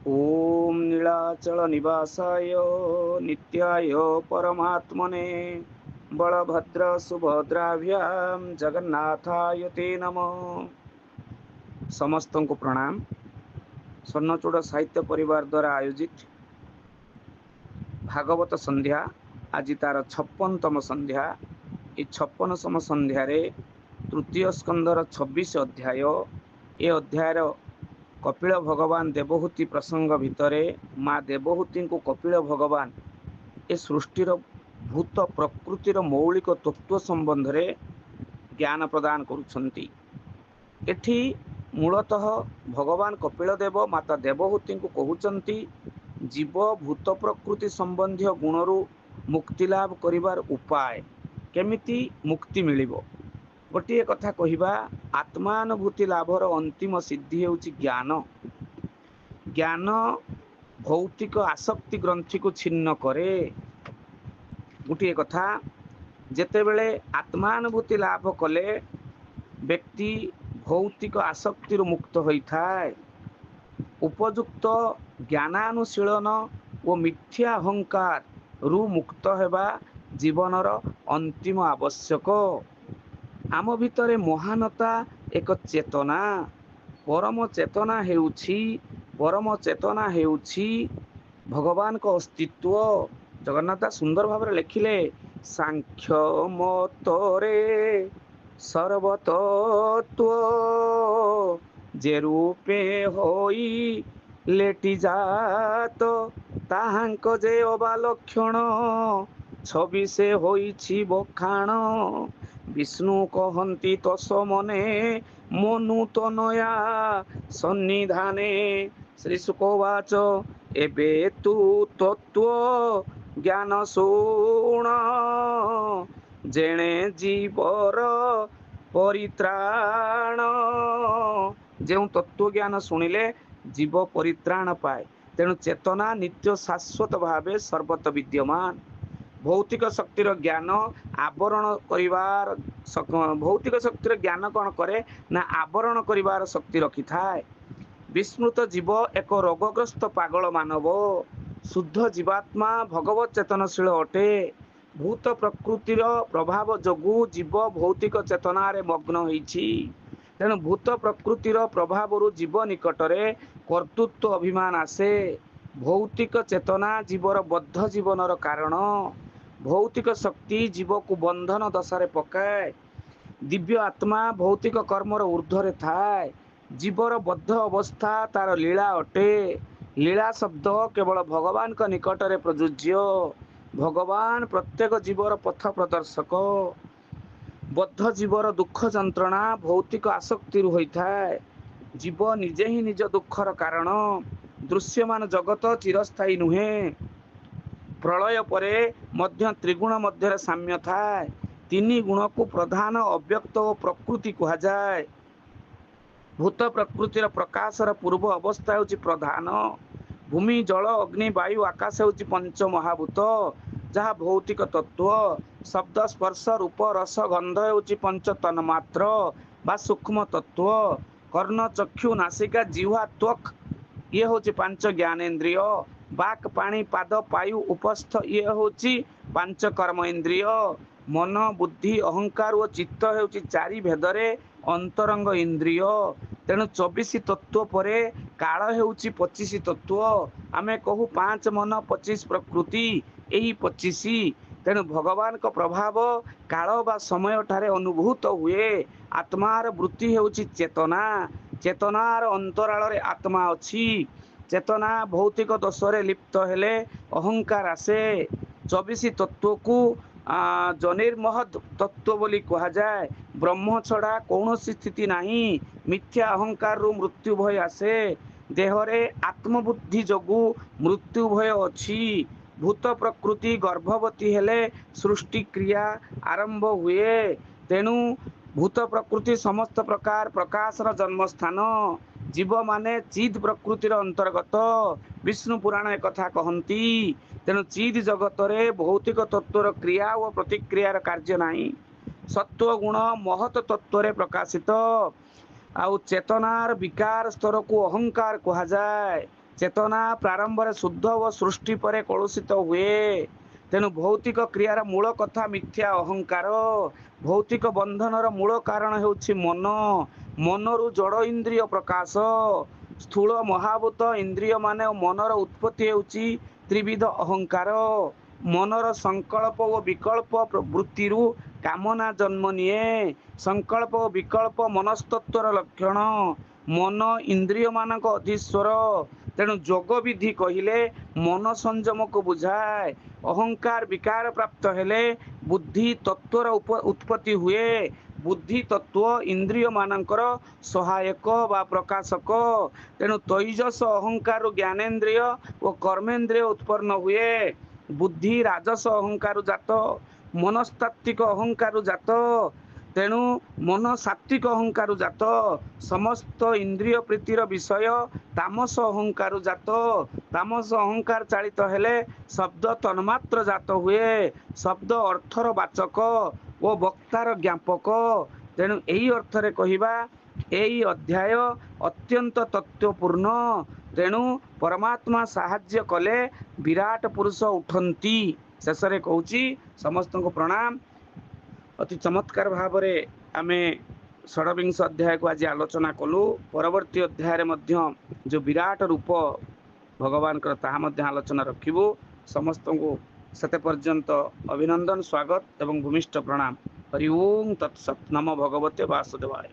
ओम नीलाचल निवासाय नित्याय परमात्मने बलभद्र सुभद्राभ्याम जगन्नाथाय ते नमः। समस्त को प्रणाम। स्वर्णचूड़ साहित्य परिवार द्वारा आयोजित भागवत संध्या आज तार 56तम संध्या। ये 56तम संध्यारे तृतीय स्कंदर 26 अध्याय। ए अध्यायर कपिल भगवान देवहूति प्रसंग भितरे माँ देवहूति को कपिल भगवान ए सृष्टिर भूत प्रकृतिर मौलिक तत्व संबंध रे ज्ञान प्रदान करुछंती। एठी मूलतः भगवान कपिल देव माता देवहूति को कहउचंती जीव भूत प्रकृति संबंधी गुणरू मुक्ति लाभ करिवार उपाय केमिति मुक्ति मिलिबो। गोटे कथा कहिबा, आत्मानुभूति लाभर अंतिम सिद्धि हेउची ज्ञान। ज्ञान भौतिक आसक्ति ग्रंथि को छिन्न करे। गोटे कथा, जेतेबेले आत्मानुभूति लाभ कले व्यक्ति भौतिक आसक्ति मुक्त होइथाय। उपयुक्त ज्ञानानुशीलन और मिथ्या अहंकार रु मुक्त हेबा जीवनर अंतिम आवश्यक। आम भितरे महानता एक चेतना। परम चेतना हेउछि भगवान को अस्तित्व। जगन्नाथ सुंदर भाव लिखिले, सांख्य मतरे सर्वतत्व जे रूपे होई लेटी जात ताहांक जे अबालक्षण छवि से होइछि बखाण। विष्णु कहंती तस मने मनु तनया सन्निधाने। श्री शुकवाच एबे तु तत्व ज्ञान शुण जेणे जीवर परित्राण। जो तत्व ज्ञान शुणिले जीव परित्राण पाए। तेणु चेतना नित्य शाश्वत भावे सर्वत विद्यमान। भौतिक शक्तिर ज्ञान आवरण करिवार भौतिक शक्तिर ज्ञान कौन करे ना आवरण करिवार शक्ति रखि थाए। विस्मृत जीव एक रोगग्रस्त पागल मानव। शुद्ध जीवात्मा भगवत चेतनशील अटे। भूत प्रकृतिर प्रभाव जोगु जीव भौतिक चेतनारे मग्न होइछि। तेणु भूत प्रकृतिर प्रभाव जीव निकटरे कर्तृत्व अभिमान आसे। भौतिक चेतना जीवर बद्ध जीवनर कारण। भौतिक शक्ति जीव को बंधन दशारे पकाए। दिव्य आत्मा भौतिक कर्मर ऊर्ध्वरे थाए। जीवर बद्ध अवस्था तार लीला अटे। लीला शब्द केवल भगवान का निकटरे प्रযোज्य। भगवान प्रत्येक जीवर पथ प्रदर्शक। बद्ध जीवर दुख जंत्रणा भौतिक आसक्ति होइथाए। जीव निजे ही निज दुखर कारण। दृश्यमान जगत चिरस्थायी नुहे। प्रलय परे मध्य त्रिगुण मध्य साम्य थाए। तीन गुण को प्रधान अव्यक्त और प्रकृति कहा जाए। भूत प्रकृतिर प्रकाशर पूर्व अवस्था होची प्रधान। भूमि जल अग्नि वायु आकाश होची पंच महाभूत जहाँ भौतिक तत्व। शब्द स्पर्श रूप रस गंध होची पंच तन्मात्र बा सूक्ष्म तत्व। कर्ण चक्षु नासिका जिह्वा त्वक ये होची पांच ज्ञानेन्द्रिय। बाक पानी पाद पायु उपस्थ ये होची पांच कर्म इंद्रिय। मन बुद्धि अहंकार और चित्त होची चारि भेदरे अंतरंग इंद्रिय। तेणु 24 तत्व परे काल हेउची 25 तत्व। आमे कहू 5 मन 25 प्रकृति यही 25। तेणु भगवान को प्रभाव काल बा समय ठारे अनुभूत हुए। आत्मार वृत्ति हेउची चेतना। चेतनार अंतराल रे आत्मा अछि। चेतना भौतिक दोषरे लिप्त हेले अहंकार आसे। 24 तत्व को जनिर्महद तत्व बोली कहा जाए। ब्रह्म छड़ा कौन स्थिति नहीं। मिथ्या अहंकार रु मृत्यु भय आसे। देहरे आत्मबुद्धि जोगु मृत्यु भय अछि। भूत प्रकृति गर्भवती हेले सृष्टि क्रिया आरंभ हुए। तेणु भूत प्रकृति समस्त प्रकार प्रकाशर जन्मस्थान। जीव माने चिद प्रकृतिर अंतर्गत। विष्णु पुराण एक कथा कहती। तेणु चिद जगत रे भौतिक तत्वर क्रिया और प्रतिक्रियार कार्य नहीं। सत्व गुण महत तत्व प्रकाशित। आउ चेतनार विकार स्तर को अहंकार कहा जाए। चेतना प्रारंभ रे शुद्ध व सृष्टि परे कलुषित हुए। तेणु भौतिक क्रियार मूल कथा मिथ्या अहंकार। भौतिक बंधनर मूल कारण हेउछि मन। मनरु जड़ इंद्रिय प्रकाश। स्थूल महाभूत इंद्रिय माने मनर उत्पत्ति हेउछि त्रिविध अहंकार। मनर संकल्प और विकल्प वृत्तिरु कामना जन्म निये। संकल्प और विकल्प मनस्तत्वर लक्षण। मन इंद्रिय मानक अधीश्वर। तेणु जोग विधि कहिले मन संयम को बुझाए। अहंकार विकार प्राप्त हेले बुद्धि तत्वर उत्पत्ति हुए। बुद्धि तत्व इंद्रिय मानकर सहायक बा प्रकाशक। तेणु तैजस अहंकार ज्ञानेन्द्रिय और कर्मेन्द्रिय उत्पन्न हुए। बुद्धि राजस अहंकार जात। मनस्तात्विक अहंकार जात। तेणु मन सात्विक अहंकार जात। समस्त इंद्रिय प्रीतिर विषय तामस अहंकार जात। तामस अहंकार चालित हेले शब्द तन्मात्र जात हुए। शब्द अर्थर वाचक और वक्तार ज्ञापक। तेणु यही अर्थरे कहिबा यही अध्याय अत्यंत तत्वपूर्ण। तेणु परमात्मा साहाय्य कले विराट पुरुष उठंती। शेषरे कहूची समस्त को प्रणाम। अति चमत्कार भाव में आमे षड्विंश अध्याय को आज आलोचना कलु। परवर्ती अध्याय मध्य जो विराट रूप भगवान ताहा मध्य आलोचना रखिबु। समस्त को सेते पर्यंत अभिनंदन स्वागत एवं भूमिष्ठ प्रणाम। हरि ओम तत्सत। नमो भगवते वासुदेवाय।